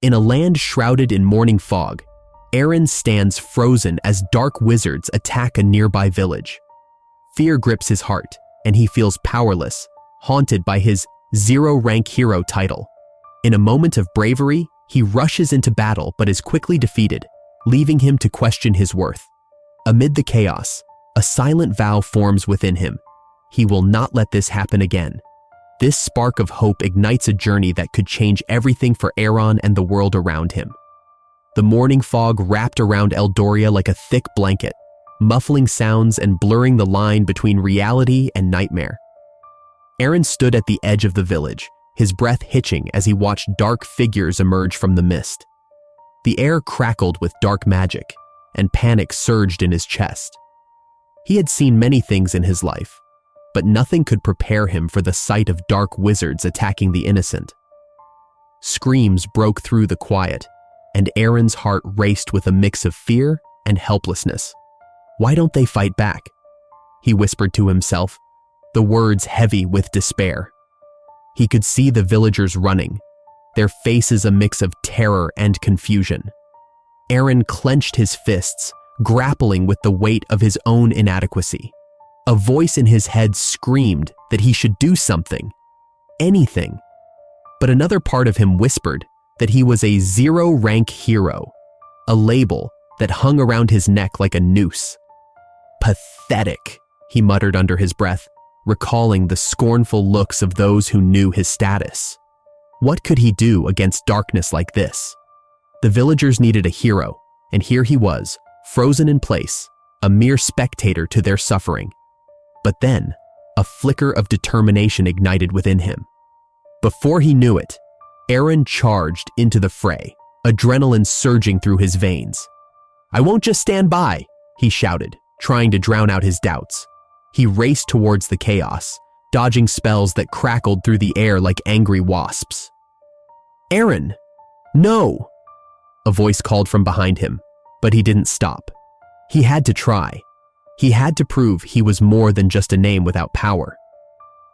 In a land shrouded in morning fog, Aaron stands frozen as dark wizards attack a nearby village. Fear grips his heart, and he feels powerless, haunted by his zero-rank hero title. In a moment of bravery, he rushes into battle but is quickly defeated, leaving him to question his worth. Amid the chaos, a silent vow forms within him. He will not let this happen again. This spark of hope ignites a journey that could change everything for Aaron and the world around him. The morning fog wrapped around Eldoria like a thick blanket, muffling sounds and blurring the line between reality and nightmare. Aaron stood at the edge of the village, his breath hitching as he watched dark figures emerge from the mist. The air crackled with dark magic, and panic surged in his chest. He had seen many things in his life, but nothing could prepare him for the sight of dark wizards attacking the innocent. Screams broke through the quiet, and Aaron's heart raced with a mix of fear and helplessness. "Why don't they fight back?" he whispered to himself, the words heavy with despair. He could see the villagers running, their faces a mix of terror and confusion. Aaron clenched his fists, grappling with the weight of his own inadequacy. A voice in his head screamed that he should do something, anything. But another part of him whispered that he was a zero-rank hero, a label that hung around his neck like a noose. "Pathetic," he muttered under his breath, recalling the scornful looks of those who knew his status. What could he do against darkness like this? The villagers needed a hero, and here he was, frozen in place, a mere spectator to their suffering. But then, a flicker of determination ignited within him. Before he knew it, Aaron charged into the fray, adrenaline surging through his veins. "I won't just stand by," he shouted, trying to drown out his doubts. He raced towards the chaos, dodging spells that crackled through the air like angry wasps. "Aaron, no!" a voice called from behind him, but he didn't stop. He had to try. He had to prove he was more than just a name without power.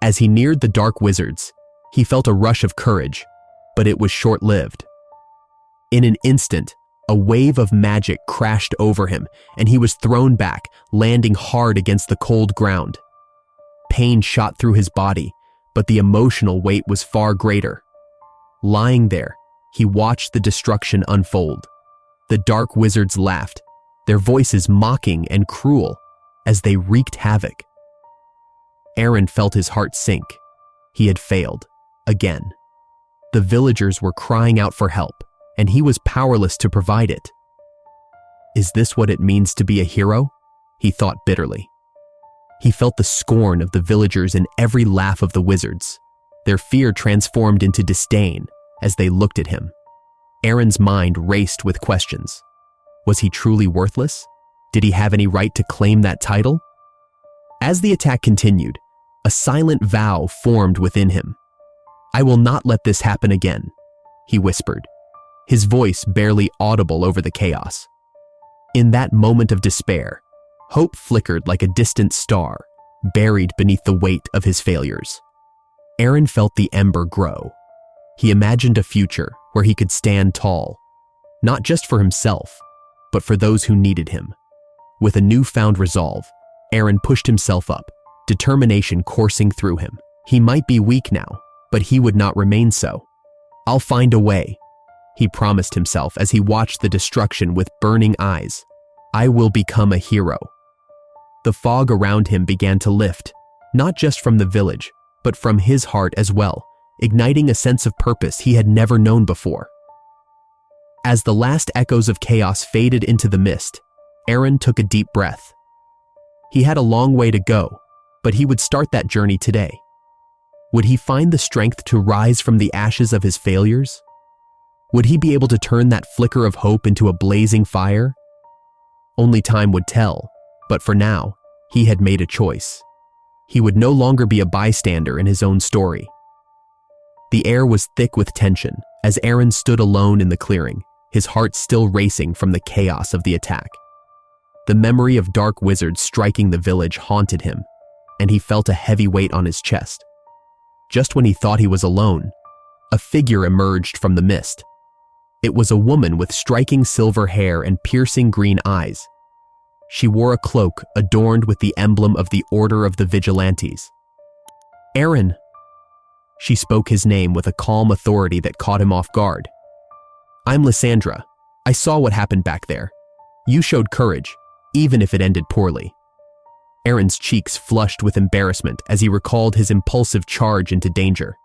As he neared the dark wizards, he felt a rush of courage, but it was short-lived. In an instant, a wave of magic crashed over him, and he was thrown back, landing hard against the cold ground. Pain shot through his body, but the emotional weight was far greater. Lying there, he watched the destruction unfold. The dark wizards laughed, their voices mocking and cruel, as they wreaked havoc. Aaron felt his heart sink. He had failed, again. The villagers were crying out for help, and he was powerless to provide it. Is this what it means to be a hero? He thought bitterly. He felt the scorn of the villagers in every laugh of the wizards. Their fear transformed into disdain as they looked at him. Aaron's mind raced with questions. Was he truly worthless? Did he have any right to claim that title? As the attack continued, a silent vow formed within him. "I will not let this happen again," he whispered, his voice barely audible over the chaos. In that moment of despair, hope flickered like a distant star, buried beneath the weight of his failures. Aaron felt the ember grow. He imagined a future where he could stand tall, not just for himself, but for those who needed him. With a newfound resolve, Aaron pushed himself up, determination coursing through him. He might be weak now, but he would not remain so. "I'll find a way," he promised himself as he watched the destruction with burning eyes. "I will become a hero." The fog around him began to lift, not just from the village, but from his heart as well, igniting a sense of purpose he had never known before. As the last echoes of chaos faded into the mist, Aaron took a deep breath. He had a long way to go, but he would start that journey today. Would he find the strength to rise from the ashes of his failures? Would he be able to turn that flicker of hope into a blazing fire? Only time would tell, but for now, he had made a choice. He would no longer be a bystander in his own story. The air was thick with tension as Aaron stood alone in the clearing, his heart still racing from the chaos of the attack. The memory of dark wizards striking the village haunted him, and he felt a heavy weight on his chest. Just when he thought he was alone, a figure emerged from the mist. It was a woman with striking silver hair and piercing green eyes. She wore a cloak adorned with the emblem of the Order of the Vigilantes. Aaron. She spoke his name with a calm authority that caught him off guard. I'm Lysandra. I saw what happened back there. You showed courage, even if it ended poorly. Aaron's cheeks flushed with embarrassment as he recalled his impulsive charge into danger.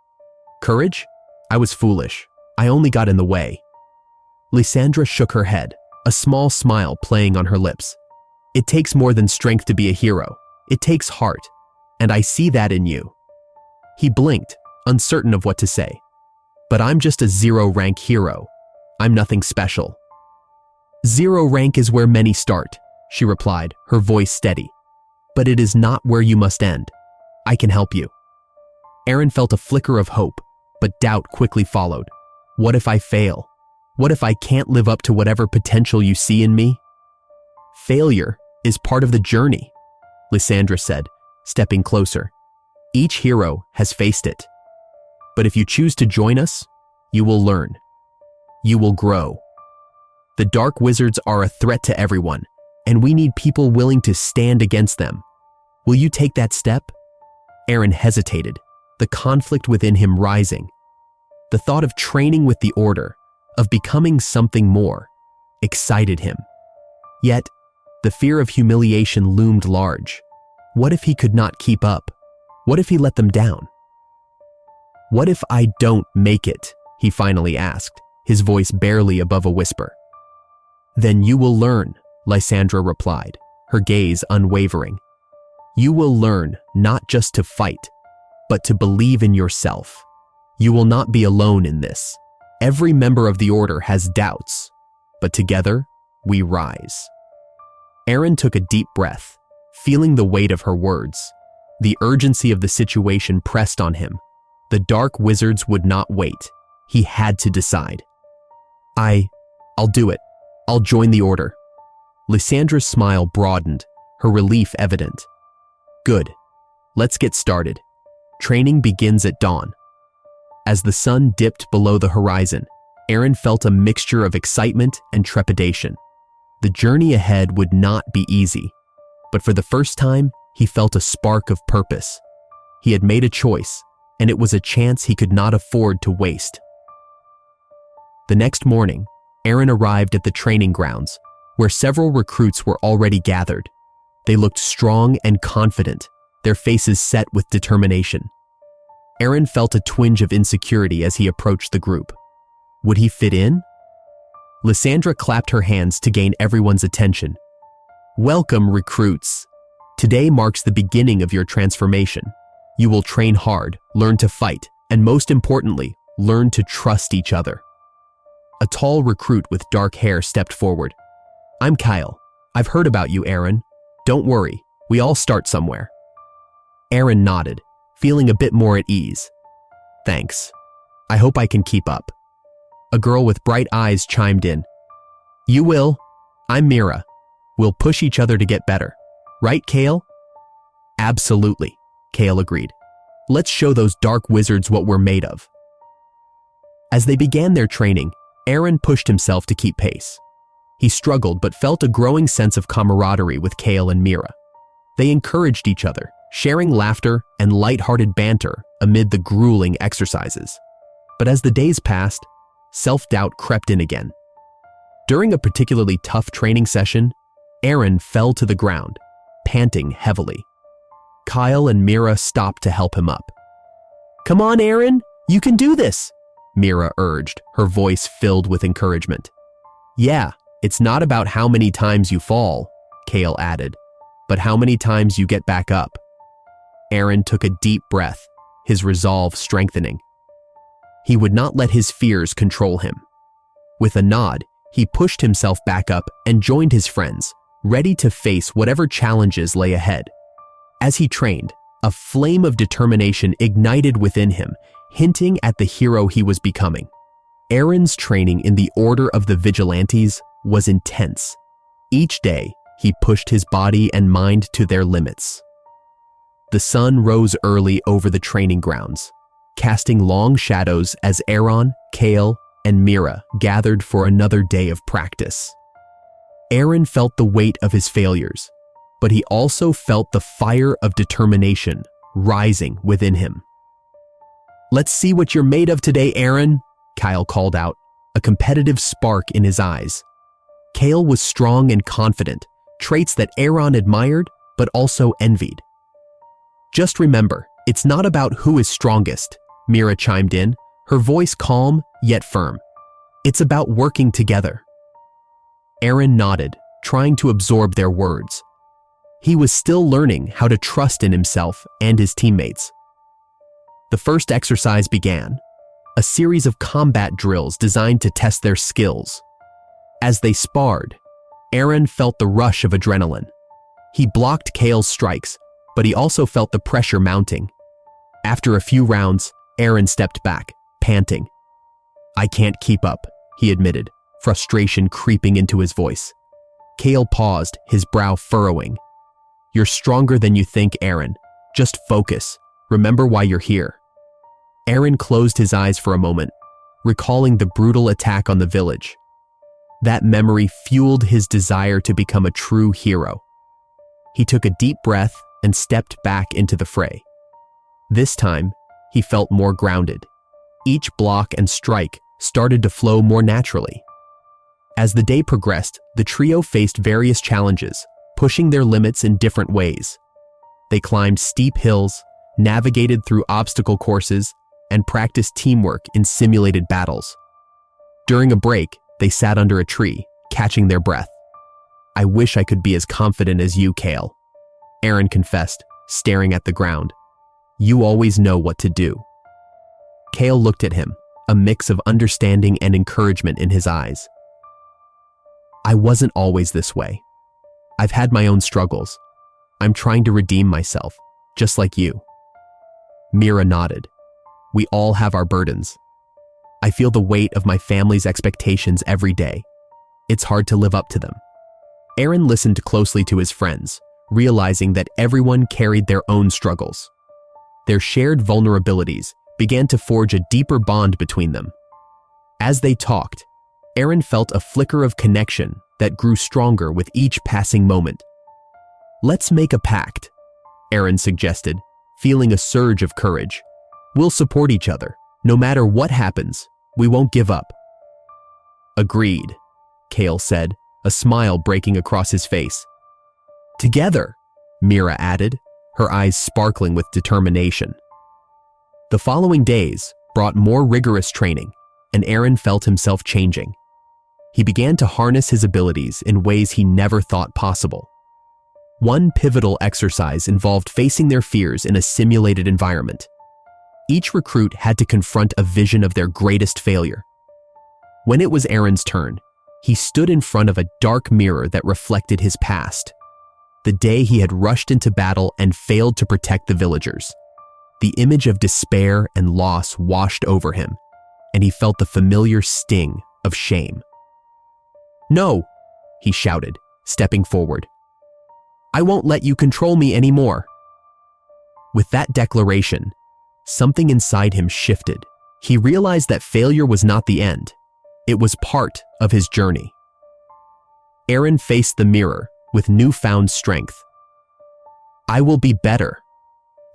Courage? I was foolish. I only got in the way. Lysandra shook her head, a small smile playing on her lips. It takes more than strength to be a hero. It takes heart, and I see that in you. He blinked, uncertain of what to say. But I'm just a zero-rank hero. I'm nothing special. Zero rank is where many start, she replied, her voice steady. But it is not where you must end. I can help you. Aaron felt a flicker of hope, but doubt quickly followed. What if I fail? What if I can't live up to whatever potential you see in me? Failure is part of the journey, Lysandra said, stepping closer. Each hero has faced it. But if you choose to join us, you will learn. You will grow. The dark wizards are a threat to everyone, and we need people willing to stand against them. Will you take that step? Aaron hesitated, the conflict within him rising. The thought of training with the Order, of becoming something more, excited him. Yet, the fear of humiliation loomed large. What if he could not keep up? What if he let them down? What if I don't make it? He finally asked, his voice barely above a whisper. Then you will learn, Lysandra replied, her gaze unwavering. You will learn not just to fight, but to believe in yourself. You will not be alone in this. Every member of the Order has doubts, but together we rise. Aaron took a deep breath, feeling the weight of her words. The urgency of the situation pressed on him. The dark wizards would not wait. He had to decide. I'll do it. I'll join the Order. Lysandra's smile broadened, her relief evident. Good. Let's get started. Training begins at dawn. As the sun dipped below the horizon, Aaron felt a mixture of excitement and trepidation. The journey ahead would not be easy, but for the first time, he felt a spark of purpose. He had made a choice, and it was a chance he could not afford to waste. The next morning, Aaron arrived at the training grounds, where several recruits were already gathered. They looked strong and confident, their faces set with determination. Aaron felt a twinge of insecurity as he approached the group. Would he fit in? Lysandra clapped her hands to gain everyone's attention. Welcome, recruits. Today marks the beginning of your transformation. You will train hard, learn to fight, and most importantly, learn to trust each other. A tall recruit with dark hair stepped forward. I'm Kyle. I've heard about you, Aaron. Don't worry, we all start somewhere. Aaron nodded, feeling a bit more at ease. Thanks. I hope I can keep up. A girl with bright eyes chimed in. You will. I'm Mira. We'll push each other to get better. Right, Kale? Absolutely, Kale agreed. Let's show those dark wizards what we're made of. As they began their training, Aaron pushed himself to keep pace. He struggled but felt a growing sense of camaraderie with Kale and Mira. They encouraged each other, sharing laughter and light-hearted banter amid the grueling exercises. But as the days passed, self-doubt crept in again. During a particularly tough training session, Aaron fell to the ground, panting heavily. Kyle and Mira stopped to help him up. Come on, Aaron, you can do this, Mira urged, her voice filled with encouragement. Yeah, it's not about how many times you fall, Kale added, but how many times you get back up. Aaron took a deep breath, his resolve strengthening. He would not let his fears control him. With a nod, he pushed himself back up and joined his friends, ready to face whatever challenges lay ahead. As he trained, a flame of determination ignited within him, hinting at the hero he was becoming. Aaron's training in the Order of the Vigilantes was intense. Each day, he pushed his body and mind to their limits. The sun rose early over the training grounds, casting long shadows as Aaron, Kale, and Mira gathered for another day of practice. Eren felt the weight of his failures, but he also felt the fire of determination rising within him. "Let's see what you're made of today, Eren," Kyle called out, a competitive spark in his eyes. Kale was strong and confident, traits that Eren admired but also envied. "Just remember, it's not about who is strongest," Mira chimed in, her voice calm yet firm. "It's about working together." Eren nodded, trying to absorb their words. He was still learning how to trust in himself and his teammates. The first exercise began, a series of combat drills designed to test their skills. As they sparred, Eren felt the rush of adrenaline. He blocked Kale's strikes, but he also felt the pressure mounting. After a few rounds, Eren stepped back, panting. "I can't keep up," he admitted, frustration creeping into his voice. Kale paused, his brow furrowing. "You're stronger than you think, Eren. Just focus. Remember why you're here." Eren closed his eyes for a moment, recalling the brutal attack on the village. That memory fueled his desire to become a true hero. He took a deep breath and stepped back into the fray. This time, he felt more grounded. Each block and strike started to flow more naturally. As the day progressed, the trio faced various challenges, pushing their limits in different ways. They climbed steep hills, navigated through obstacle courses, and practiced teamwork in simulated battles. During a break, they sat under a tree, catching their breath. "I wish I could be as confident as you, Kale," Eren confessed, staring at the ground. "You always know what to do." Kale looked at him, a mix of understanding and encouragement in his eyes. "I wasn't always this way. I've had my own struggles. I'm trying to redeem myself, just like you." Mira nodded. "We all have our burdens. I feel the weight of my family's expectations every day. It's hard to live up to them." Eren listened closely to his friends, realizing that everyone carried their own struggles. Their shared vulnerabilities began to forge a deeper bond between them. As they talked, Eren felt a flicker of connection that grew stronger with each passing moment. "Let's make a pact," Eren suggested, feeling a surge of courage. "We'll support each other. No matter what happens, we won't give up." "Agreed," Kale said, a smile breaking across his face. "Together," Mira added, her eyes sparkling with determination. The following days brought more rigorous training, and Eren felt himself changing. He began to harness his abilities in ways he never thought possible. One pivotal exercise involved facing their fears in a simulated environment. Each recruit had to confront a vision of their greatest failure. When it was Eren's turn, he stood in front of a dark mirror that reflected his past. The day he had rushed into battle and failed to protect the villagers. The image of despair and loss washed over him, and he felt the familiar sting of shame. "No," he shouted, stepping forward. "I won't let you control me anymore." With that declaration, something inside him shifted. He realized that failure was not the end. It was part of his journey. Eren faced the mirror with newfound strength. "I will be better.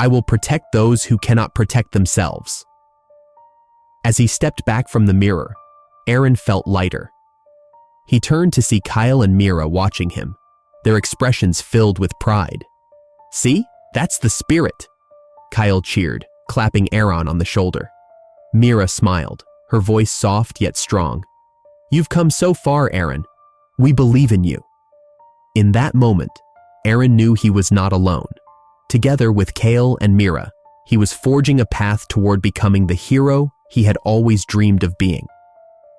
I will protect those who cannot protect themselves." As he stepped back from the mirror, Eren felt lighter. He turned to see Kyle and Mira watching him, their expressions filled with pride. "See? That's the spirit," Kyle cheered, clapping Eren on the shoulder. Mira smiled, her voice soft yet strong. "You've come so far, Eren. We believe in you." In that moment, Eren knew he was not alone. Together with Kale and Mira, he was forging a path toward becoming the hero he had always dreamed of being.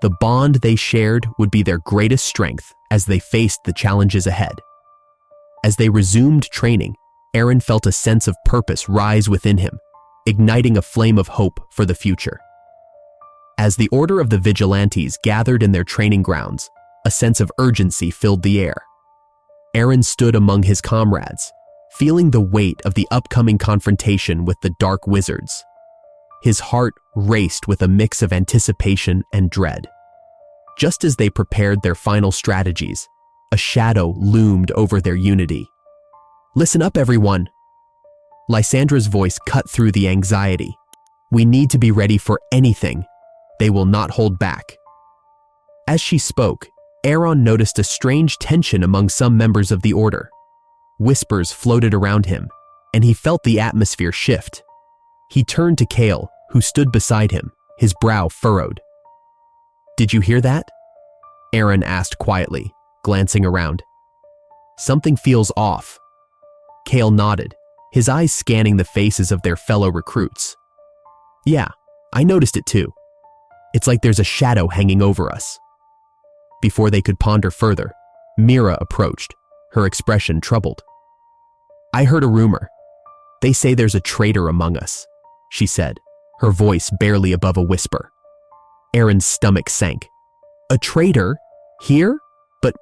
The bond they shared would be their greatest strength as they faced the challenges ahead. As they resumed training, Eren felt a sense of purpose rise within him, igniting a flame of hope for the future. As the Order of the Vigilantes gathered in their training grounds, a sense of urgency filled the air. Eren stood among his comrades, feeling the weight of the upcoming confrontation with the Dark Wizards. His heart raced with a mix of anticipation and dread. Just as they prepared their final strategies, a shadow loomed over their unity. "Listen up, everyone!" Lysandra's voice cut through the anxiety. "We need to be ready for anything. They will not hold back." As she spoke, Aaron noticed a strange tension among some members of the Order. Whispers floated around him, and he felt the atmosphere shift. He turned to Kale, who stood beside him, his brow furrowed. "Did you hear that?" Aaron asked quietly, glancing around. "Something feels off." Kale nodded, his eyes scanning the faces of their fellow recruits. "Yeah, I noticed it too. It's like there's a shadow hanging over us." Before they could ponder further, Mira approached, her expression troubled. "I heard a rumor. They say there's a traitor among us," she said, her voice barely above a whisper. Aaron's stomach sank. "A traitor? Here? But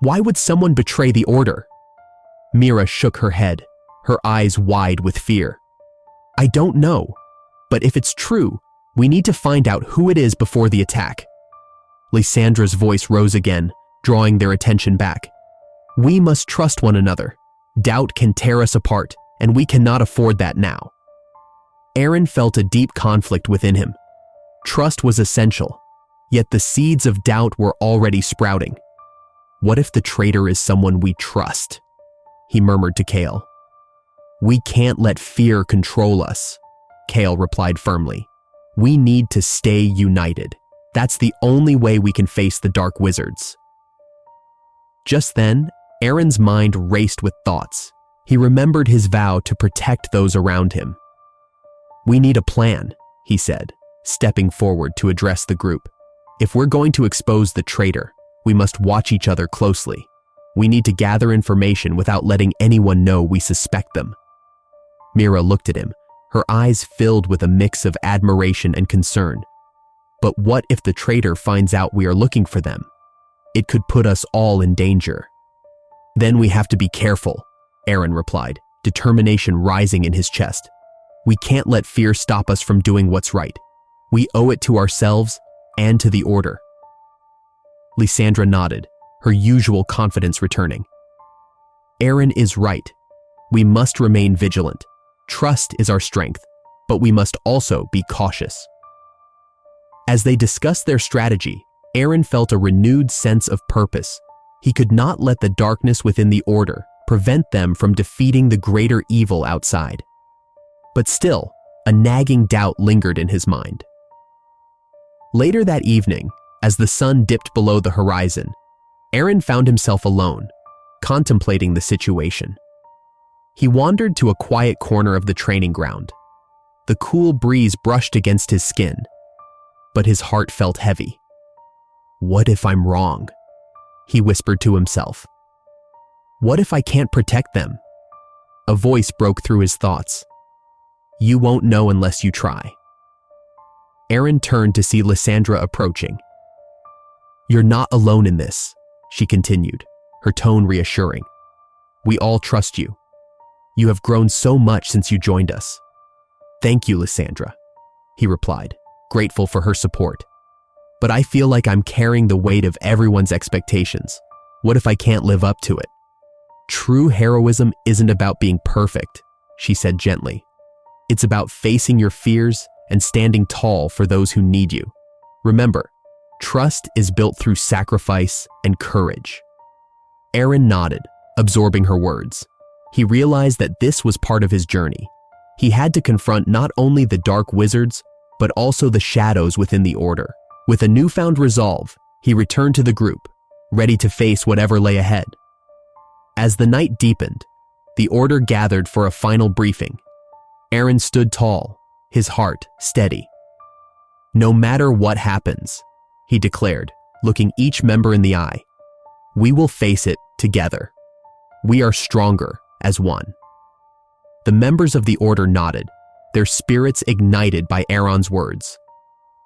why would someone betray the Order?" Mira shook her head, her eyes wide with fear. "I don't know, but if it's true, we need to find out who it is before the attack." Lysandra's voice rose again, drawing their attention back. "We must trust one another. Doubt can tear us apart, and we cannot afford that now." Aaron felt a deep conflict within him. Trust was essential, yet the seeds of doubt were already sprouting. "What if the traitor is someone we trust?" he murmured to Kale. "We can't let fear control us," Kale replied firmly. "We need to stay united. That's the only way we can face the dark wizards." Just then, Aaron's mind raced with thoughts. He remembered his vow to protect those around him. "We need a plan," he said, stepping forward to address the group. "If we're going to expose the traitor, we must watch each other closely. We need to gather information without letting anyone know we suspect them." Mira looked at him, her eyes filled with a mix of admiration and concern. "But what if the traitor finds out we are looking for them? It could put us all in danger." "Then we have to be careful," Aaron replied, determination rising in his chest. "We can't let fear stop us from doing what's right. We owe it to ourselves and to the Order." Lysandra nodded, her usual confidence returning. "Aaron is right. We must remain vigilant. Trust is our strength, but we must also be cautious." As they discussed their strategy, Aaron felt a renewed sense of purpose. He could not let the darkness within the Order prevent them from defeating the greater evil outside. But still, a nagging doubt lingered in his mind. Later that evening, as the sun dipped below the horizon, Aaron found himself alone, contemplating the situation. He wandered to a quiet corner of the training ground. The cool breeze brushed against his skin, but his heart felt heavy. "What if I'm wrong?" he whispered to himself. "What if I can't protect them?" A voice broke through his thoughts. "You won't know unless you try." Aaron turned to see Lysandra approaching. "You're not alone in this," she continued, her tone reassuring. "We all trust you. You have grown so much since you joined us." "Thank you, Lysandra," he replied, grateful for her support. "But I feel like I'm carrying the weight of everyone's expectations. What if I can't live up to it?" "True heroism isn't about being perfect," she said gently. "It's about facing your fears and standing tall for those who need you. Remember, trust is built through sacrifice and courage." Aaron nodded, absorbing her words. He realized that this was part of his journey. He had to confront not only the dark wizards, but also the shadows within the Order. With a newfound resolve, he returned to the group, ready to face whatever lay ahead. As the night deepened, the Order gathered for a final briefing. Aaron stood tall, his heart steady. "No matter what happens," he declared, looking each member in the eye, "we will face it together. We are stronger as one." The members of the Order nodded, their spirits ignited by Aaron's words.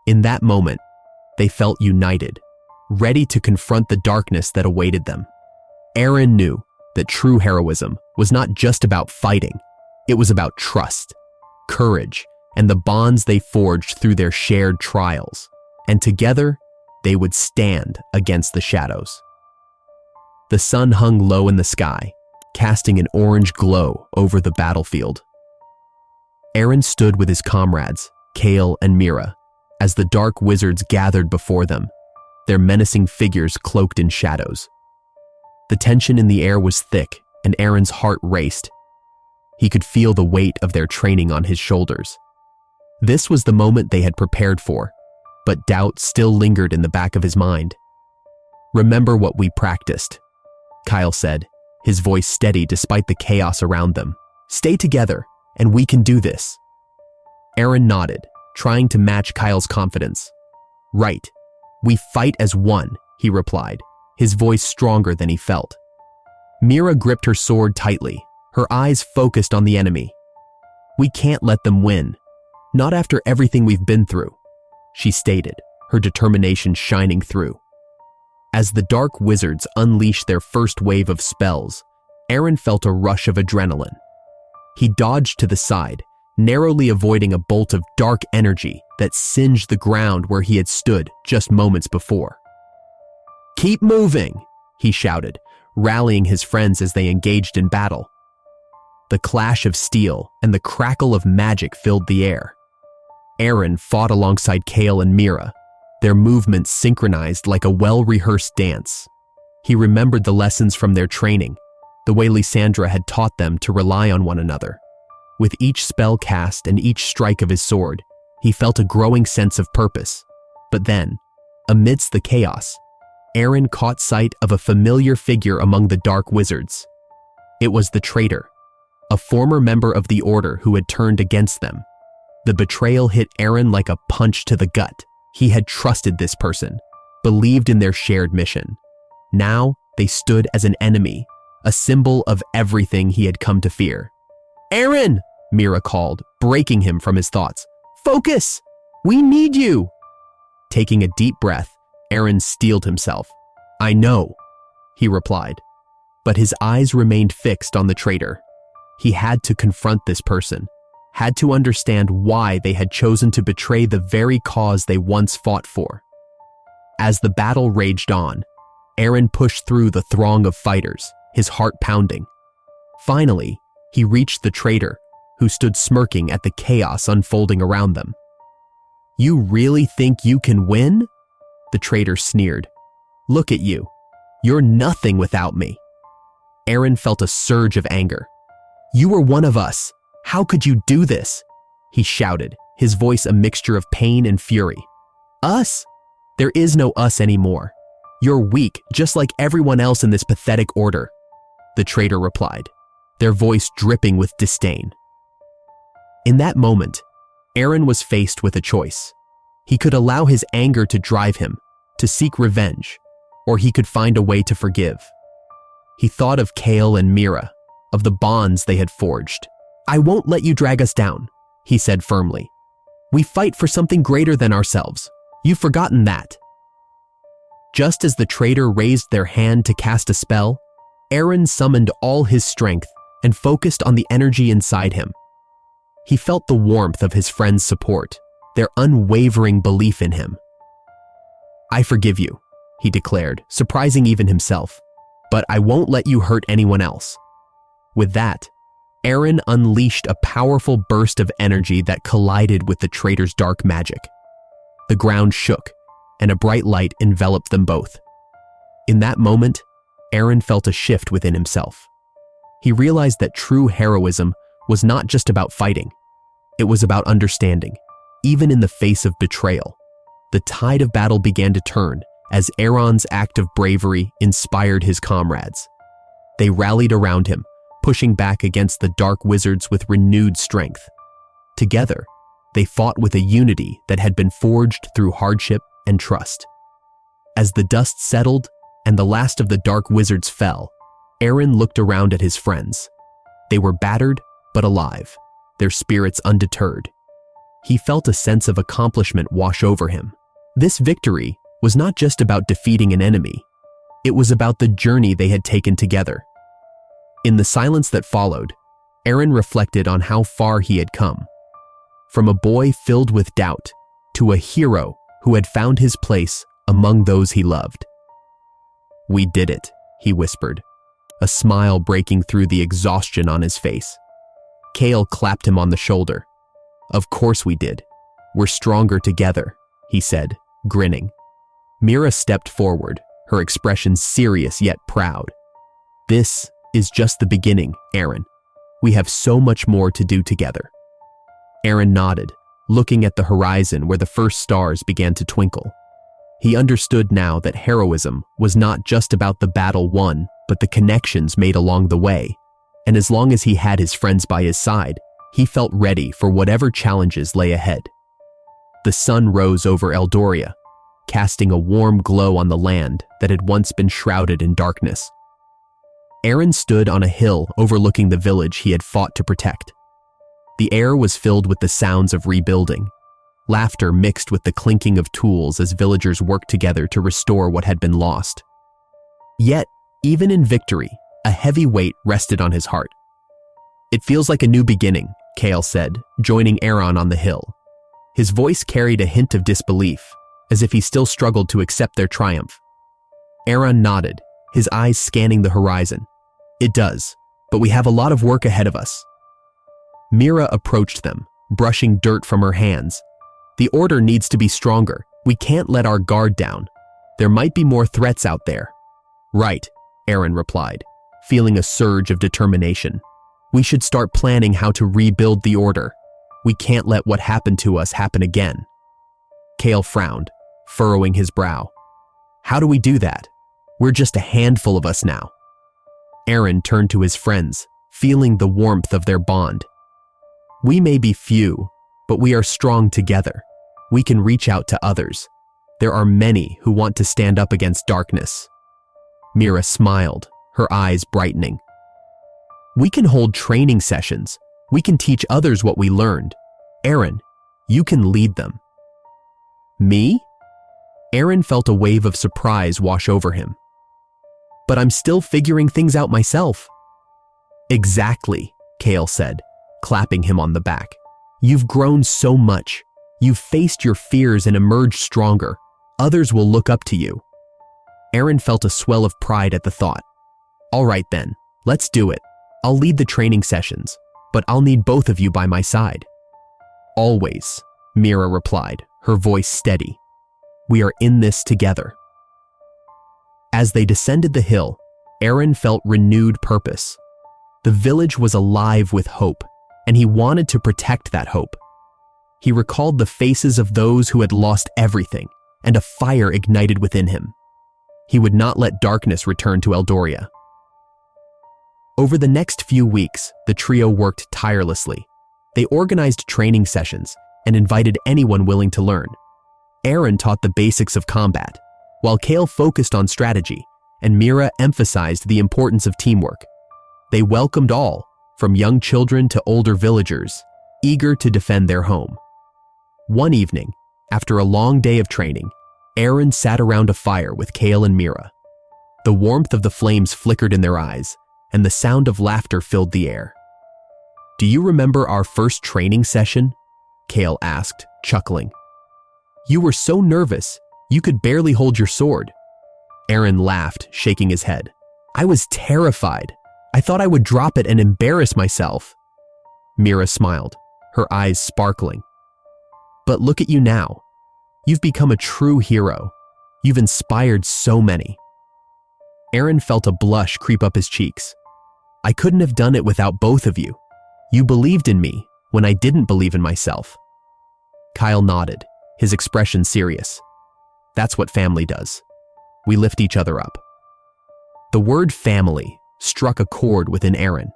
In that moment, they felt united, ready to confront the darkness that awaited them. Aaron knew that true heroism was not just about fighting. It was about trust, courage, and the bonds they forged through their shared trials, and together they would stand against the shadows. The sun hung low in the sky, casting an orange glow over the battlefield. Eren stood with his comrades, Kale and Mira, as the dark wizards gathered before them, their menacing figures cloaked in shadows. The tension in the air was thick, and Eren's heart raced. He could feel the weight of their training on his shoulders. This was the moment they had prepared for, but doubt still lingered in the back of his mind. "Remember what we practiced," Kyle said, his voice steady despite the chaos around them. "Stay together, and we can do this." Eren nodded, trying to match Kyle's confidence. "Right. We fight as one," he replied, his voice stronger than he felt. Mira gripped her sword tightly, her eyes focused on the enemy. "We can't let them win. Not after everything we've been through," she stated, her determination shining through. As the dark wizards unleashed their first wave of spells, Eren felt a rush of adrenaline. He dodged to the side, narrowly avoiding a bolt of dark energy that singed the ground where he had stood just moments before. "Keep moving," he shouted, rallying his friends as they engaged in battle. The clash of steel and the crackle of magic filled the air. Eren fought alongside Kale and Mira, their movements synchronized like a well-rehearsed dance. He remembered the lessons from their training, the way Lysandra had taught them to rely on one another. With each spell cast and each strike of his sword, he felt a growing sense of purpose. But then, amidst the chaos, Eren caught sight of a familiar figure among the dark wizards. It was the traitor, a former member of the Order who had turned against them. The betrayal hit Eren like a punch to the gut. He had trusted this person, believed in their shared mission. Now, they stood as an enemy, a symbol of everything he had come to fear. "Eren!" Mira called, breaking him from his thoughts. "Focus! We need you!" Taking a deep breath, Eren steeled himself. "I know," he replied. But his eyes remained fixed on the traitor. He had to confront this person, had to understand why they had chosen to betray the very cause they once fought for. As the battle raged on, Eren pushed through the throng of fighters, his heart pounding. Finally, he reached the traitor, who stood smirking at the chaos unfolding around them. "You really think you can win?" The traitor sneered. "Look at you. You're nothing without me." Eren felt a surge of anger. "You were one of us. How could you do this?" he shouted, his voice a mixture of pain and fury. "Us? There is no us anymore. You're weak, just like everyone else in this pathetic order," the traitor replied, their voice dripping with disdain. In that moment, Eren was faced with a choice. He could allow his anger to drive him, to seek revenge, or he could find a way to forgive. He thought of Kale and Mira, of the bonds they had forged. "I won't let you drag us down," he said firmly. "We fight for something greater than ourselves. You've forgotten that." Just as the traitor raised their hand to cast a spell, Eren summoned all his strength and focused on the energy inside him. He felt the warmth of his friends' support, their unwavering belief in him. "I forgive you," he declared, surprising even himself, "but I won't let you hurt anyone else." With that, Eren unleashed a powerful burst of energy that collided with the traitor's dark magic. The ground shook, and a bright light enveloped them both. In that moment, Eren felt a shift within himself. He realized that true heroism was not just about fighting. It was about understanding, even in the face of betrayal. The tide of battle began to turn as Eren's act of bravery inspired his comrades. They rallied around him, pushing back against the dark wizards with renewed strength. Together, they fought with a unity that had been forged through hardship and trust. As the dust settled and the last of the dark wizards fell, Eren looked around at his friends. They were battered but alive, their spirits undeterred. He felt a sense of accomplishment wash over him. This victory was not just about defeating an enemy. It was about the journey they had taken together. In the silence that followed, Eren reflected on how far he had come. from a boy filled with doubt to a hero who had found his place among those he loved. "We did it," he whispered, a smile breaking through the exhaustion on his face. Kale clapped him on the shoulder. "Of course we did. We're stronger together," he said, grinning. Mira stepped forward, her expression serious yet proud. "This is just the beginning, Eren. We have so much more to do together." Eren nodded, looking at the horizon where the first stars began to twinkle. He understood now that heroism was not just about the battle won, but the connections made along the way. And as long as he had his friends by his side, he felt ready for whatever challenges lay ahead. The sun rose over Eldoria, casting a warm glow on the land that had once been shrouded in darkness. Eren stood on a hill overlooking the village he had fought to protect. The air was filled with the sounds of rebuilding. Laughter mixed with the clinking of tools as villagers worked together to restore what had been lost. Yet, even in victory, a heavy weight rested on his heart. "It feels like a new beginning," Kale said, joining Eren on the hill. His voice carried a hint of disbelief, as if he still struggled to accept their triumph. Eren nodded, his eyes scanning the horizon. "It does, but we have a lot of work ahead of us." Mira approached them, brushing dirt from her hands. "The order needs to be stronger. We can't let our guard down. There might be more threats out there." "Right," Eren replied, feeling a surge of determination. "We should start planning how to rebuild the order. We can't let what happened to us happen again." Kale frowned, furrowing his brow. "How do we do that? We're just a handful of us now." Eren turned to his friends, feeling the warmth of their bond. "We may be few, but we are strong together. We can reach out to others. There are many who want to stand up against darkness." Mira smiled, her eyes brightening. "We can hold training sessions. We can teach others what we learned. Eren, you can lead them." "Me?" Eren felt a wave of surprise wash over him. "But I'm still figuring things out myself." "Exactly," Kale said, clapping him on the back. "You've grown so much. You've faced your fears and emerged stronger. Others will look up to you." Eren felt a swell of pride at the thought. "All right then, let's do it. I'll lead the training sessions, but I'll need both of you by my side." "Always," Mira replied, her voice steady. "We are in this together." As they descended the hill, Eren felt renewed purpose. The village was alive with hope, and he wanted to protect that hope. He recalled the faces of those who had lost everything, and a fire ignited within him. He would not let darkness return to Eldoria. Over the next few weeks, the trio worked tirelessly. They organized training sessions and invited anyone willing to learn. Eren taught the basics of combat, while Kale focused on strategy, and Mira emphasized the importance of teamwork. They welcomed all, from young children to older villagers, eager to defend their home. One evening, after a long day of training, Eren sat around a fire with Kale and Mira. The warmth of the flames flickered in their eyes, and the sound of laughter filled the air. "Do you remember our first training session?" Kale asked, chuckling. "You were so nervous, you could barely hold your sword." Eren laughed, shaking his head. "I was terrified. I thought I would drop it and embarrass myself." Mira smiled, her eyes sparkling. "But look at you now. You've become a true hero. You've inspired so many." Eren felt a blush creep up his cheeks. "I couldn't have done it without both of you. You believed in me when I didn't believe in myself." Kyle nodded, his expression serious. "That's what family does. We lift each other up." The word family struck a chord within Eren.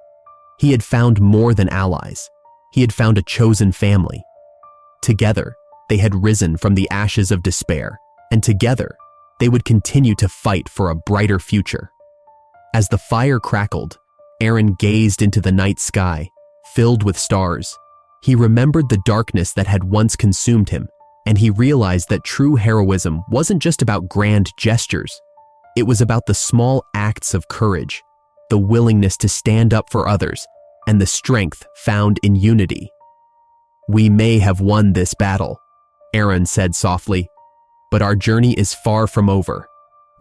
He had found more than allies. He had found a chosen family. Together, they had risen from the ashes of despair, and together, they would continue to fight for a brighter future. As the fire crackled, Eren gazed into the night sky, filled with stars. He remembered the darkness that had once consumed him, and he realized that true heroism wasn't just about grand gestures. It was about the small acts of courage, the willingness to stand up for others, and the strength found in unity. "We may have won this battle," Aaron said softly, "but our journey is far from over.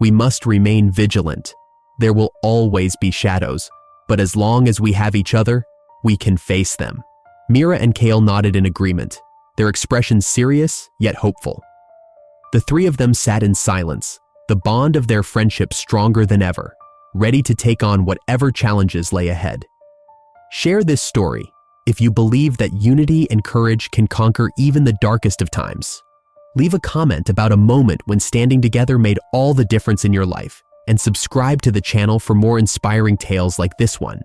We must remain vigilant. There will always be shadows, but as long as we have each other, we can face them." Mira and Kale nodded in agreement, their expressions serious yet hopeful. The three of them sat in silence, the bond of their friendship stronger than ever, ready to take on whatever challenges lay ahead. Share this story if you believe that unity and courage can conquer even the darkest of times. Leave a comment about a moment when standing together made all the difference in your life, and subscribe to the channel for more inspiring tales like this one.